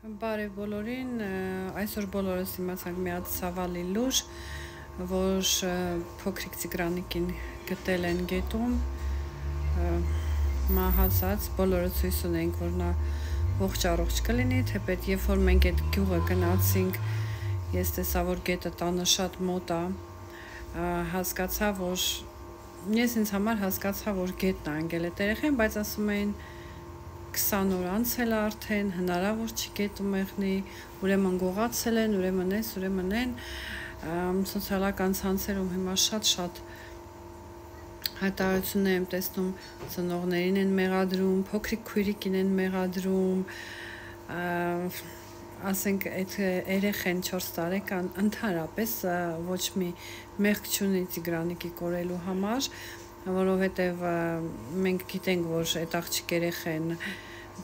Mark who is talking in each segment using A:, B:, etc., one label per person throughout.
A: Բարև բոլորին, այսօր բոլորս իմացանք մի հատ ցավալի լուր, որ փոքրիկ Տիգրանիկին գտել են գետում, մահացած, բոլորը ցույց ունենք, որ նա ողջ առողջ կլինի, թեպետ երբ որ մենք այդ գյուղը գնացինք, ես տեսա, որ գետը տանը շատ մոտ է, հասկացա, որ ես ինձ համար հասկացա, որ գետն է ընկել այդ երեխային, բայց ասում էին 20 օր անցել է արդեն, հնարավոր չի գետում եղնի, ուրեմն գողացել են, ուրեմն էս, ուրեմն են, սոցիալական ցանցերում հիմա շատ հայտարարություններ եմ տեսնում, ծնողներին են մեղադրում, փոքրիկ քույրիկին են մեղադրում, ասենք այդ երեխեն 4 տարեկան ընդհանրապես ոչ մի մեղք չունի Տիգրանիկի կորելու համար, որովհետև մենք գիտենք, որ այդ աղջիկ երեխեն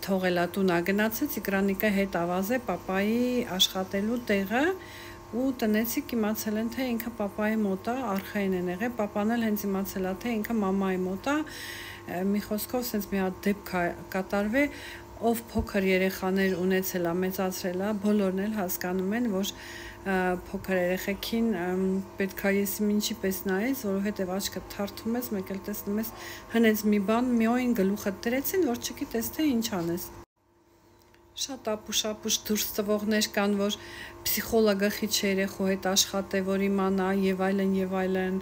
A: թողելա տունա գնացեց, Տիգրանիկը հետ ավազ է պապայի աշխատելու տեղը ու տնեցիք իմացել են, թե ինքը պապայի մոտ է, արխային են եղել, պապան էլ հենց իմացել է, թե ինքը մամայի մոտ է, մի խոսքով սենց մի հատ դեպք կատարվի, ով փոքր երեխաներ ունեցել է, մեծացրել է, բոլորն էլ հասկանում են, որ փոքր երեխեքին պետք է եսի ինչի պես նայես, որովհետև աչքը թարթում ես, մեկ էլ տեսնում ես հնեց մի բան, միայն գլուխը դրեցին, որ չգիտես թե ինչ անես։ Շատ ապուշ դուրս տվողներ կան, որ պսիխոլոգը խիչ երեխու հետ աշխատե, որ իմանա եւ այլն,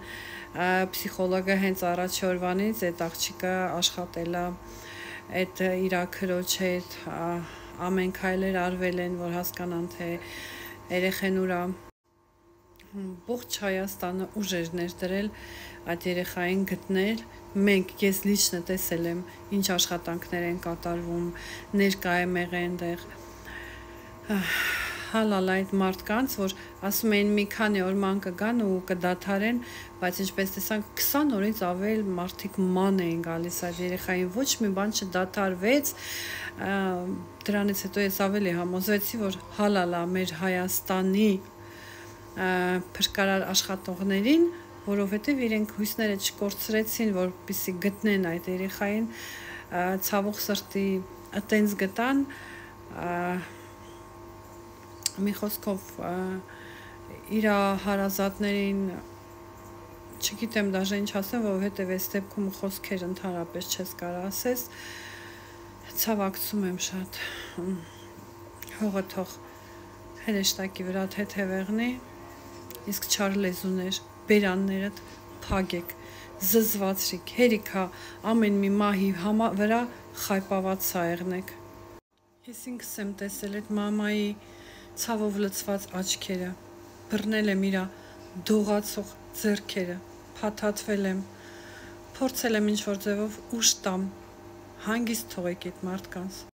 A: պսիխոլոգը հենց առաջի օրվանից այդ աղջիկը աշխատել է այդ իր քրոջ հետ, ամեն քայլեր արվել են, որ հասկանան, թե երեխեն ուրա ողջ Հայաստանը ուժեր ներդրել այդ երեխային գտնել, ես լիչնը տեսել եմ, ինչ աշխատանքներ են կատարվում, ներկա եմ եղել այնտեղ, հալալ այդ մարդկանց, որ ասում էին մի քանի օր ման կգան ու կդադարեն, բայց ինչպես տեսանք 20 օրից ավել մարդիկ ման էին գալիս այդ երեխային, ոչ մի բան չդադարվեց, դրանից հետո ես ավելի համոզվեցի, որ հալալ է մեր Հայաստանի փրկարար աշխատողներին, որովհետև իրենք հույսները չկորցրեցին, որպեսզի գտնեն այդ երեխային, ցավոք սրտի այտենց գտան, մի խոսքով իր հարազատներին չգիտեմ դաժե ինչ ասեմ, որովհետև այս դեպքում խոսքեր ընդհանրապես չես կարող ասես, ցավակցում եմ շատ, հողը թող հրեշտակի վրա թեթև եղնի, իսկ չար լեզուներ, բերաններդ փագեք, զզվացրիք, հերիքա ամեն մի մահի վրա խայպաված սա եղնեք։ Ես ինքս եմ տեսել այդ մամայի ցավով լցված աչքերը, բռնել եմ իրա դողացող ձեռքերը, փաթաթվել եմ, փորձել եմ ինչ-որ ձևով ուշ տամ, հանգիստ թողեք այդ մարդկանց։